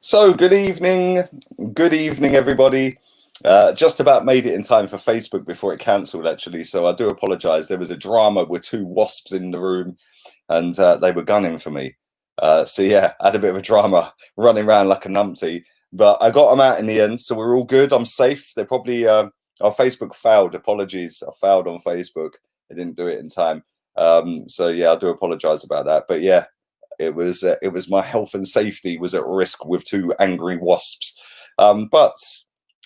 So, good evening, everybody. Just about made it in time for Facebook before it cancelled, actually. So I do apologise. There was a drama with two wasps in the room, and they were gunning for me. So yeah, I had a bit of a drama running around like a numpty, but I got them out in the end, so we're all good. I'm safe. They're probably our Facebook failed. Apologies, I failed on Facebook. I didn't do it in time. So yeah, I do apologise about that. But yeah. It was my health and safety was at risk with two angry wasps, but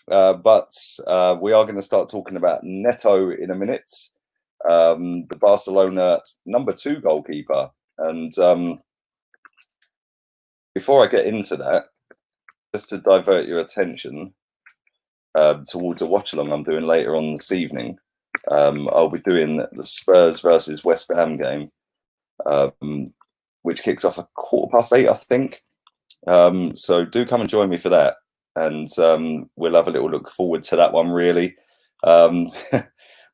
we are going to start talking about Neto in a minute, the Barcelona #2 goalkeeper. And before I get into that, just to divert your attention towards a watch along I'm doing later on this evening, I'll be doing the Spurs versus West Ham game. Which kicks off at 8:15, I think. So do come and join me for that, and we'll have a little look forward to that one. Really,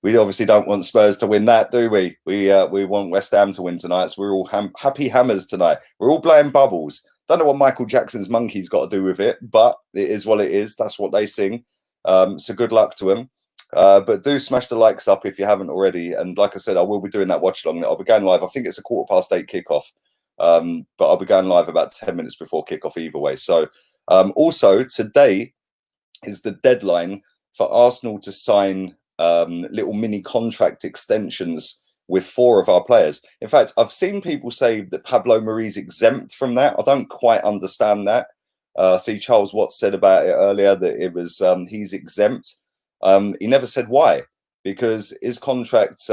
we obviously don't want Spurs to win that, do we? We want West Ham to win tonight. So we're all happy hammers tonight. We're all blowing bubbles. Don't know what Michael Jackson's Monkey's got to do with it, but it is what it is. That's what they sing. So good luck to them. But do smash the likes up if you haven't already. And like I said, I will be doing that watch along. I'll be going live. I think it's a 8:15 kickoff. But I'll be going live about 10 minutes before kickoff either way. So also today is the deadline for Arsenal to sign little mini contract extensions with 4 of our players. In fact, I've seen people say that Pablo Mari's exempt from that. I don't quite understand that. I see Charles Watts said about it earlier that it was he's exempt. He never said why, because his contract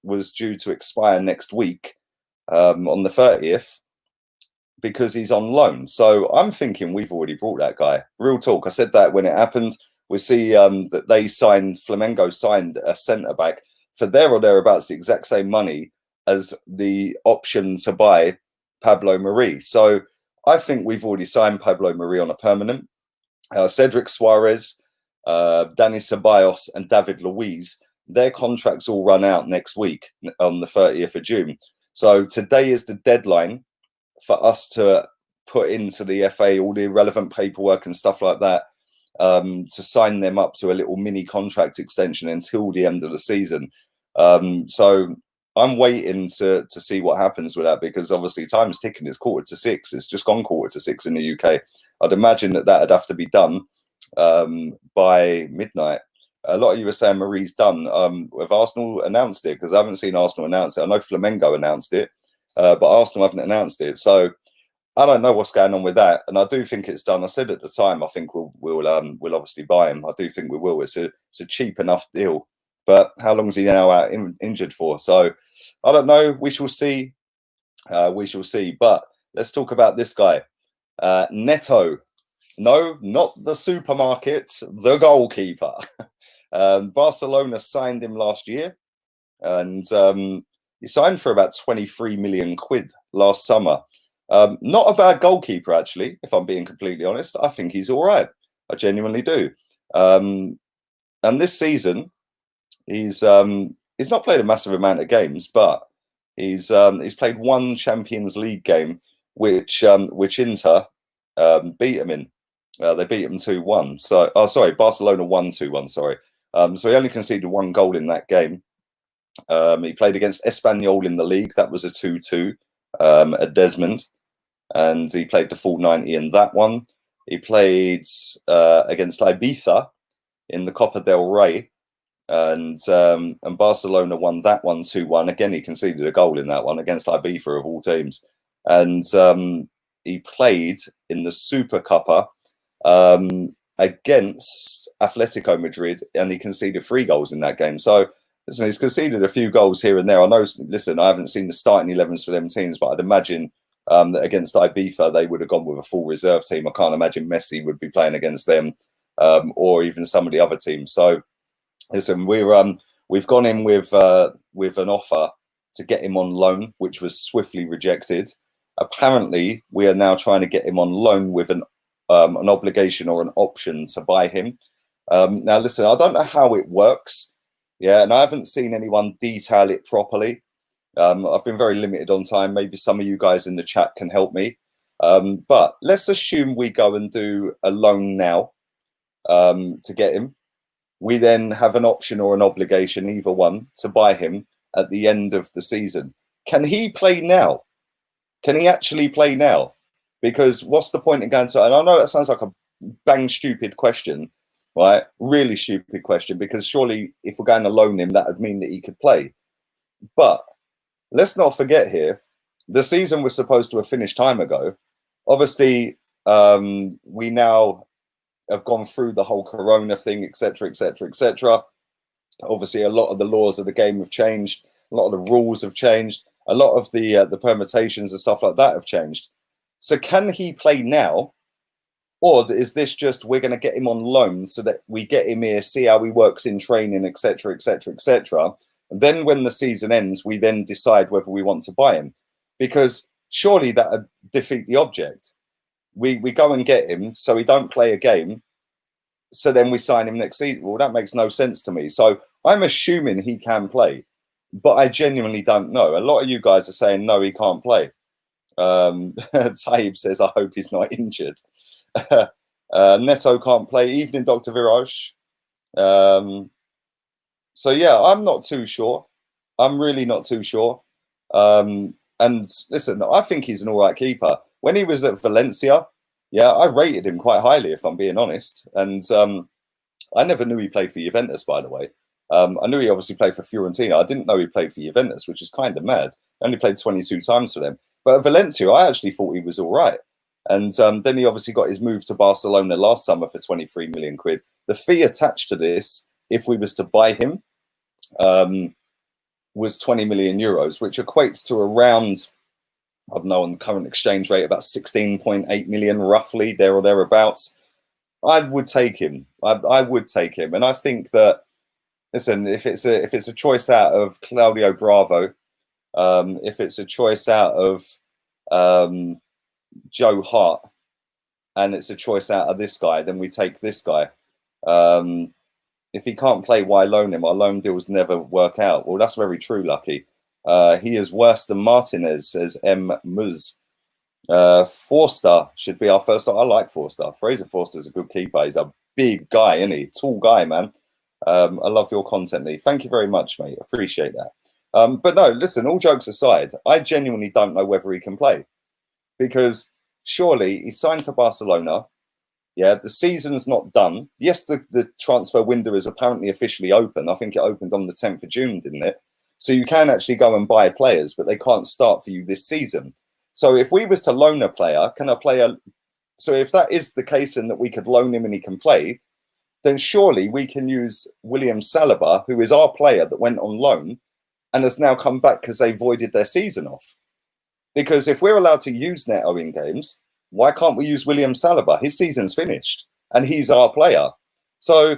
was due to expire next week. On the 30th, because he's on loan. So I'm thinking we've already brought that guy. Real talk. I said that when it happened. We see that Flamengo signed a centre back for there or thereabouts the exact same money as the option to buy Pablo Mari. So I think we've already signed Pablo Mari on a permanent. Cedric Suarez, Dani Ceballos, and David Luiz, their contracts all run out next week on the 30th of June. So today is the deadline for us to put into the FA all the relevant paperwork and stuff like that, to sign them up to a little mini contract extension until the end of the season. So I'm waiting to see what happens with that, because obviously time's ticking. It's 5:45. It's just gone 5:45 in the UK. I'd imagine that that'd have to be done by midnight. A lot of you were saying Marie's done. Have Arsenal announced it? Because I haven't seen Arsenal announce it. I know Flamengo announced it, but Arsenal haven't announced it. So I don't know what's going on with that. And I do think it's done. I said at the time, I think we'll obviously buy him. I do think we will. It's a cheap enough deal. But how long is he now out injured for? So I don't know. We shall see. We shall see. But let's talk about this guy, Neto. No, not the supermarket, the goalkeeper. Barcelona signed him last year, and he signed for about 23 million quid last summer. Not a bad goalkeeper, actually, if I'm being completely honest. I think he's all right. I genuinely do. And this season, he's not played a massive amount of games, but he's played one Champions League game, which Inter beat him in. They beat him 2-1. So, Barcelona won 2-1. Sorry. So he only conceded 1 goal in that game. He played against Espanyol in the league. That was a 2-2 at Desmond, and he played the full 90 in that one. He played against Ibiza in the Copa del Rey, and Barcelona won that one 2-1. Again, he conceded a goal in that one against Ibiza of all teams, and he played in the Super Cup against Atletico Madrid, and he conceded 3 goals in that game. So listen, he's conceded a few goals here and there. I know, listen, I haven't seen the starting 11s for them teams, but I'd imagine that against Ibiza, they would have gone with a full reserve team. I can't imagine Messi would be playing against them, or even some of the other teams. So listen, we've gone in with an offer to get him on loan, which was swiftly rejected. Apparently, we are now trying to get him on loan with an obligation or an option to buy him. Now, listen, I don't know how it works. Yeah, and I haven't seen anyone detail it properly. I've been very limited on time. Maybe some of you guys in the chat can help me. But let's assume we go and do a loan now to get him. We then have an option or an obligation, either one, to buy him at the end of the season. Can he play now? Can he actually play now? Because what's the point in going to, and I know that sounds like a bang stupid question, right? Really stupid question, because surely if we're going to loan him, that would mean that he could play. But let's not forget here, the season was supposed to have finished time ago. Obviously, we now have gone through the whole corona thing, etc., etc., etc. Obviously, a lot of the laws of the game have changed. A lot of the rules have changed. A lot of the permutations and stuff like that have changed. So can he play now? Or is this just we're going to get him on loan so that we get him here, see how he works in training, etc., etc., etc. And then when the season ends, we then decide whether we want to buy him. Because surely that would defeat the object. We go and get him so he don't play a game. So then we sign him next season. Well, that makes no sense to me. So I'm assuming he can play, but I genuinely don't know. A lot of you guys are saying, no, he can't play. Taib says, I hope he's not injured. Neto can't play. Evening, Dr. Viraj. So yeah, I'm not too sure. I'm really not too sure. And listen, I think he's an all right keeper. When he was at Valencia, yeah, I rated him quite highly, if I'm being honest. And I never knew he played for Juventus, by the way. I knew he obviously played for Fiorentina. I didn't know he played for Juventus, which is kind of mad. Only played 22 times for them. But at Valencia, I actually thought he was all right. And then he obviously got his move to Barcelona last summer for 23 million quid. The fee attached to this, if we was to buy him, was 20 million euros, which equates to around, I don't know, on the current exchange rate, about 16.8 million, roughly, there or thereabouts. I would take him. I would take him. And I think that, listen, if it's a choice out of Claudio Bravo, if it's a choice out of Joe Hart, and it's a choice out of this guy, then we take this guy. If he can't play, why loan him? Our loan deals never work out. Well, that's very true, Lucky. He is worse than Martinez, says M. Muz. Forster should be our first. I like Forster. Fraser Forster's a good keeper. He's a big guy, isn't he? Tall guy, man. I love your content, Lee. Thank you very much, mate. Appreciate that. But no, listen, all jokes aside, I genuinely don't know whether he can play. Because surely he's signed for Barcelona. Yeah, the season's not done. Yes, the transfer window is apparently officially open. I think it opened on the 10th of June, didn't it? So you can actually go and buy players, but they can't start for you this season. So if we was to loan a player, can a player... So if that is the case and that we could loan him and he can play, then surely we can use William Saliba, who is our player that went on loan and has now come back because they voided their season off. Because if we're allowed to use Neto in games, why can't we use William Saliba? His season's finished and he's our player. So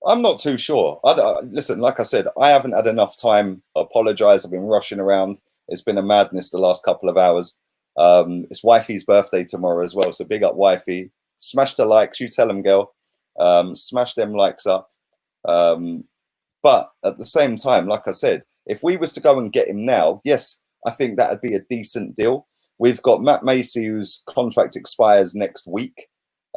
I'm not too sure. Listen, like I said, I haven't had enough time. I apologize. I've been rushing around. It's been a madness the last couple of hours. It's wifey's birthday tomorrow as well. So big up wifey. Smash the likes. You tell them, girl. Smash them likes up. But at the same time, like I said, if we was to go and get him now, yes, I think that would be a decent deal. We've got Matt Macy, whose contract expires next week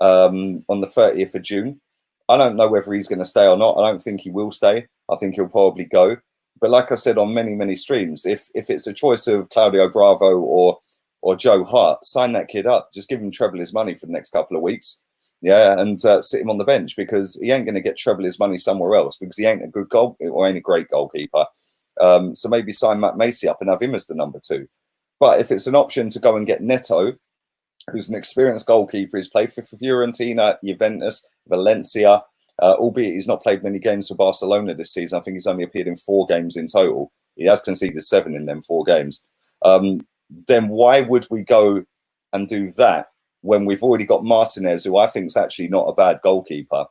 on the 30th of June. I don't know whether he's going to stay or not. I don't think he will stay. I think he'll probably go. But like I said on many, many streams, if it's a choice of Claudio Bravo or Joe Hart, sign that kid up. Just give him treble his money for the next couple of weeks. Yeah, and sit him on the bench because he ain't going to get treble his money somewhere else because he ain't a good goal or ain't a great goalkeeper. So maybe sign Matt Macy up and have him as the number 2. But if it's an option to go and get Neto, who's an experienced goalkeeper, he's played for Fiorentina, Juventus, Valencia, albeit he's not played many games for Barcelona this season. I think he's only appeared in 4 games in total. He has conceded 7 in them 4 games. Then why would we go and do that when we've already got Martinez, who I think is actually not a bad goalkeeper?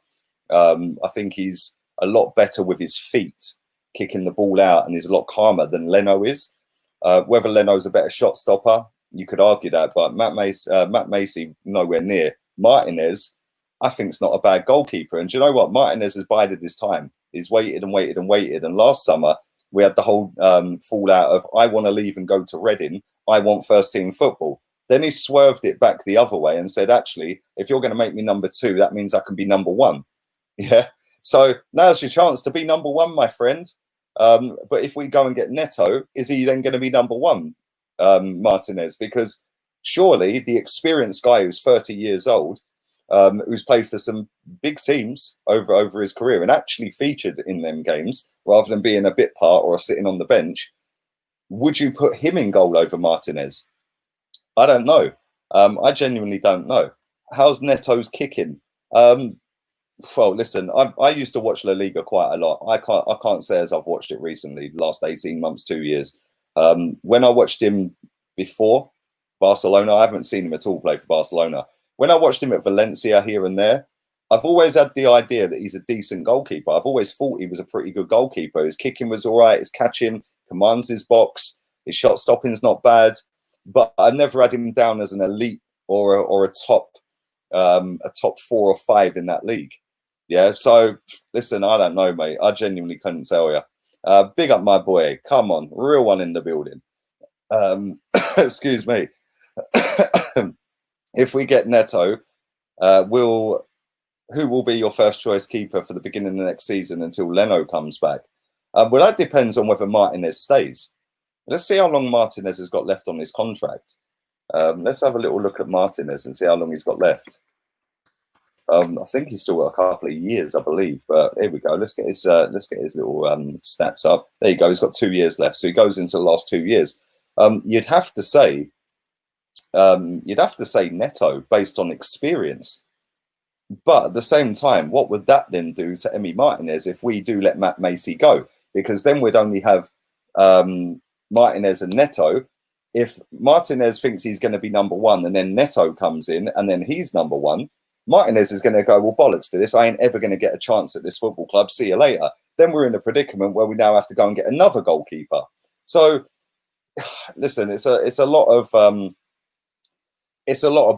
I think he's a lot better with his feet, kicking the ball out, and he's a lot calmer than Leno is. Whether Leno's a better shot stopper, you could argue that, but Matt Macy nowhere near. Martinez, I think, is not a bad goalkeeper. And do you know what? Martinez has bided his time. He's waited and waited and waited. And last summer, we had the whole fallout of, I want to leave and go to Reading. I want first team football. Then he swerved it back the other way and said, actually, if you're going to make me number 2, that means I can be number 1. Yeah. So now's your chance to be number 1, my friend. But if we go and get Neto, is he then going to be number 1, Martinez? Because surely the experienced guy who's 30 years old, who's played for some big teams over his career and actually featured in them games rather than being a bit part or sitting on the bench, would you put him in goal over Martinez? I don't know. I genuinely don't know. How's Neto's kicking? Well, listen, I used to watch La Liga quite a lot. I can't say as I've watched it recently, the last 18 months, 2 years. When I watched him before Barcelona, I haven't seen him at all play for Barcelona. When I watched him at Valencia here and there, I've always had the idea that he's a decent goalkeeper. I've always thought he was a pretty good goalkeeper. His kicking was all right. His catching commands his box. His shot stopping's not bad. But I never had him down as an elite or a top 4 or 5 in that league. Yeah. So listen, I don't know, mate. I genuinely couldn't tell you. Big up my boy. Come on, real one in the building. Excuse me. If we get Neto, who will be your first choice keeper for the beginning of the next season until Leno comes back? Well, that depends on whether Martinez stays. Let's see how long Martinez has got left on his contract. Let's have a little look at Martinez and see how long he's got left. I think he's still got a couple of years, I believe. But here we go. Let's get his little stats up. There you go. He's got 2 years left, so he goes into the last 2 years. You'd have to say Neto based on experience. But at the same time, what would that then do to Emi Martinez if we do let Matt Macy go? Because then we'd only have Martinez and Neto. If Martinez thinks he's going to be number 1 and then Neto comes in and then he's number 1, Martinez is going to go, well, bollocks to this. I ain't ever going to get a chance at this football club. See you later. Then we're in a predicament where we now have to go and get another goalkeeper. So, listen, it's a lot of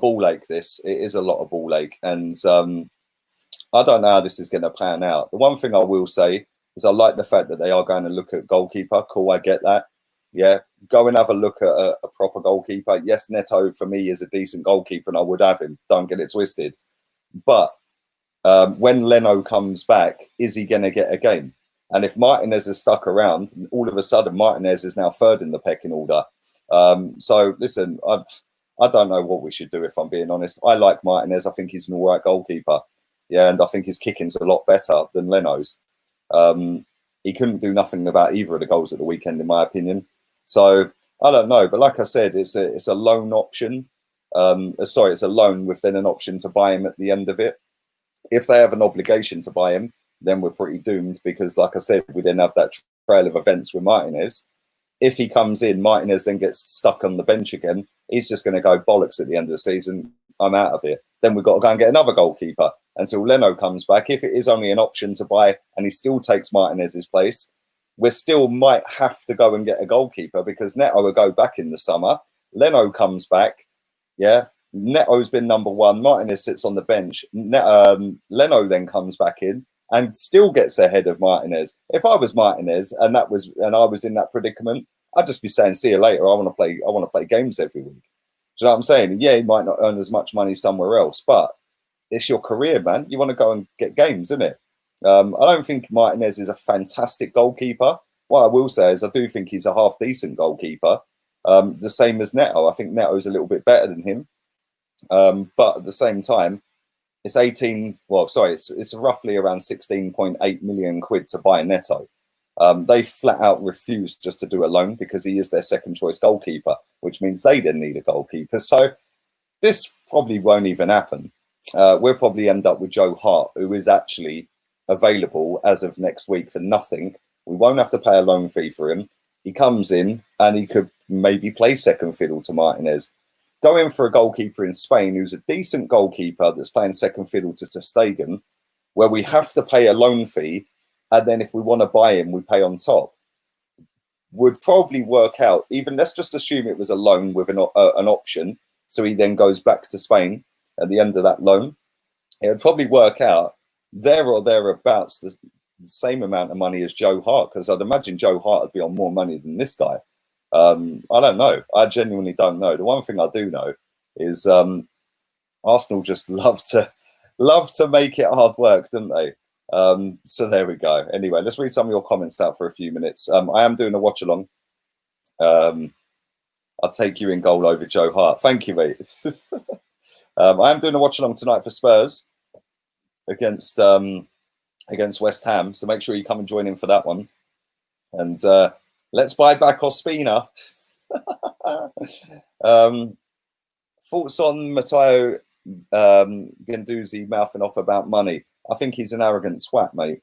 ball ache. This it is a lot of ball ache, and I don't know how this is going to pan out. The one thing I will say is I like the fact that they are going to look at goalkeeper. Cool, I get that. Yeah, go and have a look at a proper goalkeeper. Yes, Neto for me is a decent goalkeeper, and I would have him. Don't get it twisted. But when Leno comes back, is he going to get a game? And if Martinez is stuck around, all of a sudden Martinez is now 3rd in the pecking order. So listen, I don't know what we should do, if I'm being honest. I like Martinez. I think he's an all right goalkeeper. Yeah, and I think his kicking's a lot better than Leno's. He couldn't do nothing about either of the goals at the weekend, in my opinion. So I don't know. But like I said, it's a loan option. Sorry, it's a loan with then an option to buy him at the end of it. If they have an obligation to buy him, then we're pretty doomed because, like I said, we then have that trail of events with Martinez. If he comes in, Martinez then gets stuck on the bench again. He's just going to go bollocks at the end of the season. I'm out of here. Then we've got to go and get another goalkeeper until Leno comes back. If it is only an option to buy and he still takes Martinez's place, we still might have to go and get a goalkeeper because Neto will go back in the summer. Leno comes back. Yeah. Neto's been number 1. Martinez sits on the bench. Leno then comes back in and still gets ahead of Martinez. If I was Martinez and I was in that predicament, I'd just be saying, see you later. I want to play games every week. Do you know what I'm saying? Yeah, he might not earn as much money somewhere else, but it's your career, man. You want to go and get games, isn't it? I don't think Martinez is a fantastic goalkeeper. What I will say is I do think he's a half decent goalkeeper. The same as Neto. I think Neto's a little bit better than him. But at the same time, it's it's roughly around 16.8 million quid to buy Neto. They flat out refused just to do a loan because he is their second choice goalkeeper, which means they then need a goalkeeper. So this probably won't even happen. We'll probably end up with Joe Hart, who is actually available as of next week for nothing. We won't have to pay a loan fee for him. He comes in and he could maybe play second fiddle to Martinez. Going for a goalkeeper in Spain who's a decent goalkeeper that's playing second fiddle to Ter Stegen, where we have to pay a loan fee, and then if we want to buy him, we pay on top, would probably work out. Even let's just assume it was a loan with an option, so he then goes back to Spain at the end of that loan. It would probably work out there or thereabouts the same amount of money as Joe Hart, because I'd imagine Joe Hart would be on more money than this guy. I don't know. I genuinely don't know. The one thing I do know is Arsenal just love to make it hard work, don't they? So there we go. Anyway, let's read some of your comments out for a few minutes. I am doing a watch along. I'll take you in goal over Joe Hart. Thank you, mate. I am doing a watch along tonight for Spurs against West Ham. So make sure you come and join in for that one. And let's buy back Ospina. Thoughts on Matteo Guendouzi mouthing off about money? I think he's an arrogant swat, mate.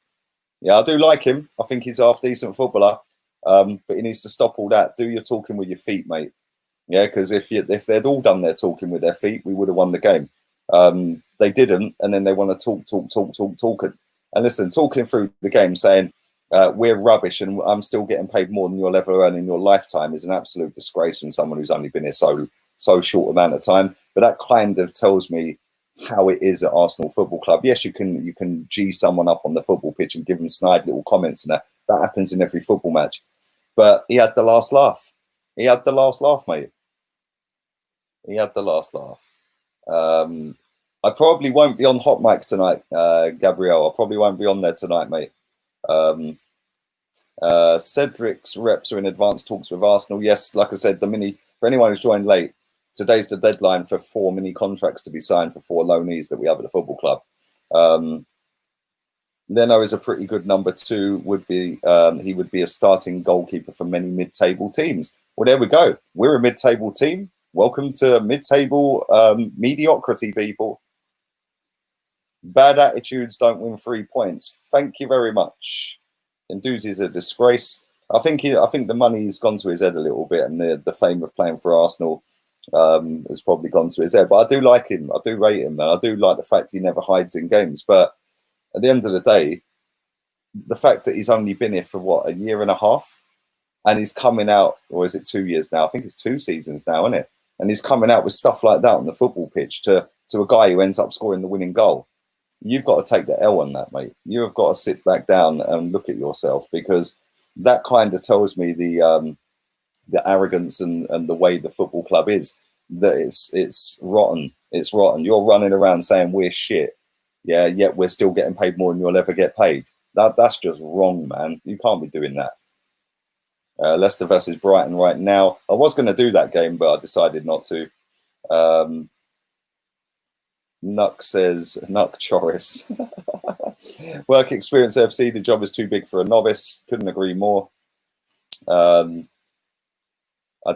Yeah, I do like him. I think he's a half-decent footballer. But he needs to stop all that. Do your talking with your feet, mate. Yeah, because if they'd all done their talking with their feet, we would have won the game. They didn't, and then they want to talk. And listen, talking through the game, saying we're rubbish and I'm still getting paid more than you'll ever earn in your lifetime is an absolute disgrace from someone who's only been here so short amount of time. But that kind of tells me how it is at Arsenal Football Club. Yes, you can G someone up on the football pitch and give them snide little comments, and that happens in every football match. But he had the last laugh. He had the last laugh, mate. He had the last laugh. I probably won't be on Hot Mic tonight, Gabrielle. I probably won't be on there tonight, mate. Cedric's reps are in advanced talks with Arsenal. Yes, like I said, for anyone who's joined late, today's the deadline for 4 mini contracts to be signed for 4 loanees that we have at the football club. Neto is a pretty good number 2. He would be a starting goalkeeper for many mid-table teams. Well, there we go. We're a mid-table team. Welcome to mid-table mediocrity, people. Bad attitudes don't win 3 points. Thank you very much. Guendouzi is a disgrace. I think the money's gone to his head a little bit, and the fame of playing for Arsenal has probably gone to his head. But I do like him. I do rate him, and I do like the fact he never hides in games. But at the end of the day, the fact that he's only been here for what, a year and a half, and he's coming out, or is it 2 years now? I think it's 2 seasons now, isn't it? And he's coming out with stuff like that on the football pitch to a guy who ends up scoring the winning goal. You've got to take the L on that, mate. You have got to sit back down and look at yourself, because that kind of tells me the arrogance and the way the football club is, that it's rotten. It's rotten. You're running around saying we're shit. Yeah, yet we're still getting paid more than you'll ever get paid. That's just wrong, man. You can't be doing that. Leicester versus Brighton right now. I was going to do that game, but I decided not to. Nuck says, Nuck Choris. Work experience FC, the job is too big for a novice. Couldn't agree more. I'd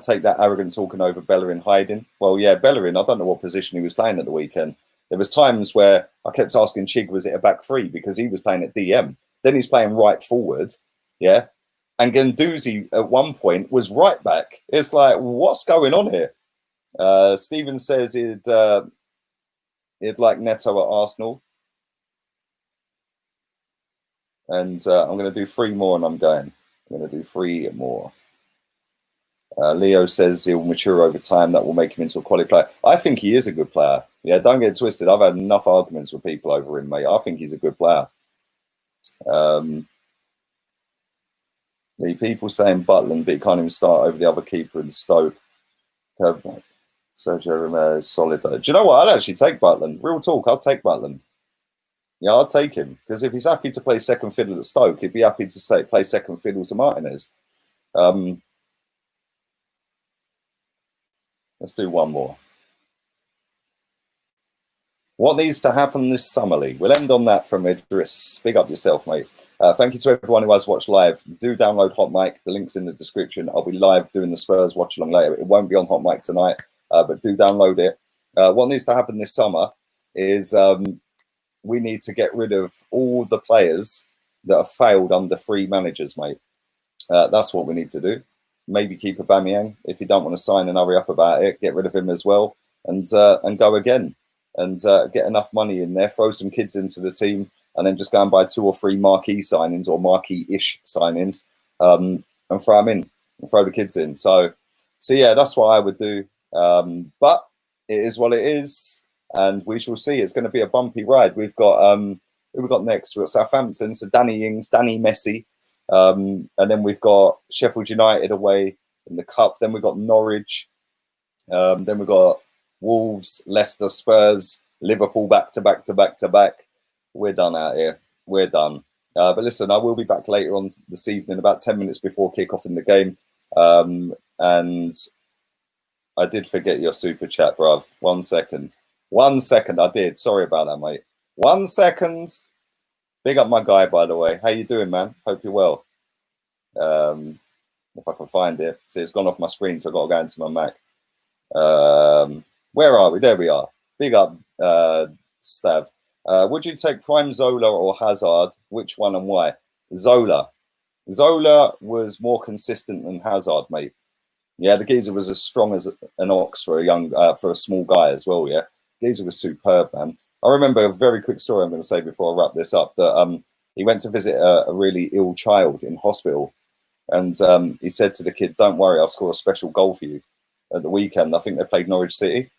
take that arrogant talking over Bellerin hiding. Well, yeah, Bellerin, I don't know what position he was playing at the weekend. There was times where I kept asking Chig, was it a back 3? Because he was playing at DM. Then he's playing right forward. Yeah. And Guendouzi at one point was right back. It's like, what's going on here? Stephen says he'd like Neto at Arsenal. And I'm going to do 3 more and I'm going. I'm going to do 3 more. Leo says he'll mature over time. That will make him into a quality player. I think he is a good player. Yeah, don't get twisted. I've had enough arguments with people over him, mate. I think he's a good player. The people saying Butland, but he can't even start over the other keeper in Stoke. Sergio Romero is solid. Do you know what? I'd actually take Butland. Real talk, I'll take Butland. Yeah, I'll take him. Because if he's happy to play second fiddle at Stoke, he'd be happy to play second fiddle to Martinez. Let's do 1 more. What needs to happen this summer league? We'll end on that from Idris. Big up yourself, mate. Thank you to everyone who has watched live. Do download Hot Mic. The link's in the description. I'll be live doing the Spurs watch along later. It won't be on Hot Mic tonight, but do download it. What needs to happen this summer is we need to get rid of all the players that have failed under 3 managers, mate. That's what we need to do. Maybe keep Aubameyang. If you don't want to sign and hurry up about it, get rid of him as well, and go again. And get enough money in there, throw some kids into the team, and then just go and buy 2 or 3 marquee signings or marquee-ish signings, and throw them in and throw the kids in. So yeah, that's what I would do. But it is what it is, and we shall see. It's going to be a bumpy ride. We've got who we got next? We've got Southampton, so Danny Ings, Danny Messi, and then we've got Sheffield United away, in the cup. Then we've got Norwich. Then we've got Wolves, Leicester, Spurs, Liverpool back to back to back to back. We're done out here. We're done. But listen, I will be back later on this evening, about 10 minutes before kickoff in the game. And I did forget your super chat, bruv. 1 second. 1 second. I did. Sorry about that, mate. 1 second. Big up my guy, by the way. How you doing, man? Hope you're well. If I can find it. See, it's gone off my screen, so I've got to go into my Mac. Where are we? There we are. Big up, Stav. Would you take Prime Zola or Hazard? Which one and why? Zola. Zola was more consistent than Hazard, mate. Yeah, the geezer was as strong as an ox for a small guy as well. Yeah, geezer was superb, man. I remember a very quick story I'm going to say before I wrap this up, that he went to visit a really ill child in hospital, and he said to the kid, "Don't worry, I'll score a special goal for you." At the weekend, I think they played Norwich City,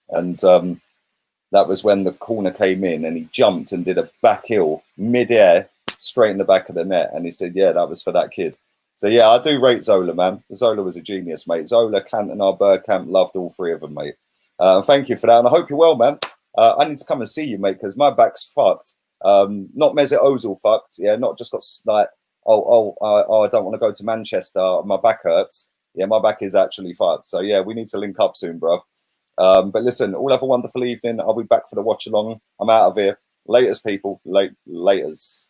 and that was when the corner came in, and he jumped and did a back heel mid-air straight in the back of the net, and he said, "Yeah, that was for that kid." So yeah, I do rate Zola, man. Zola was a genius, mate. Zola, Cantona, Bergkamp, loved all three of them, mate. Thank you for that, and I hope you're well, man. I need to come and see you, mate, because my back's fucked. Not Mesut Ozil fucked, yeah. Not just got like, I don't want to go to Manchester. My back hurts. Yeah, my back is actually fucked. So yeah, we need to link up soon, bruv. But listen, all have a wonderful evening. I'll be back for the watch along. I'm out of here. Laters, people. Laters.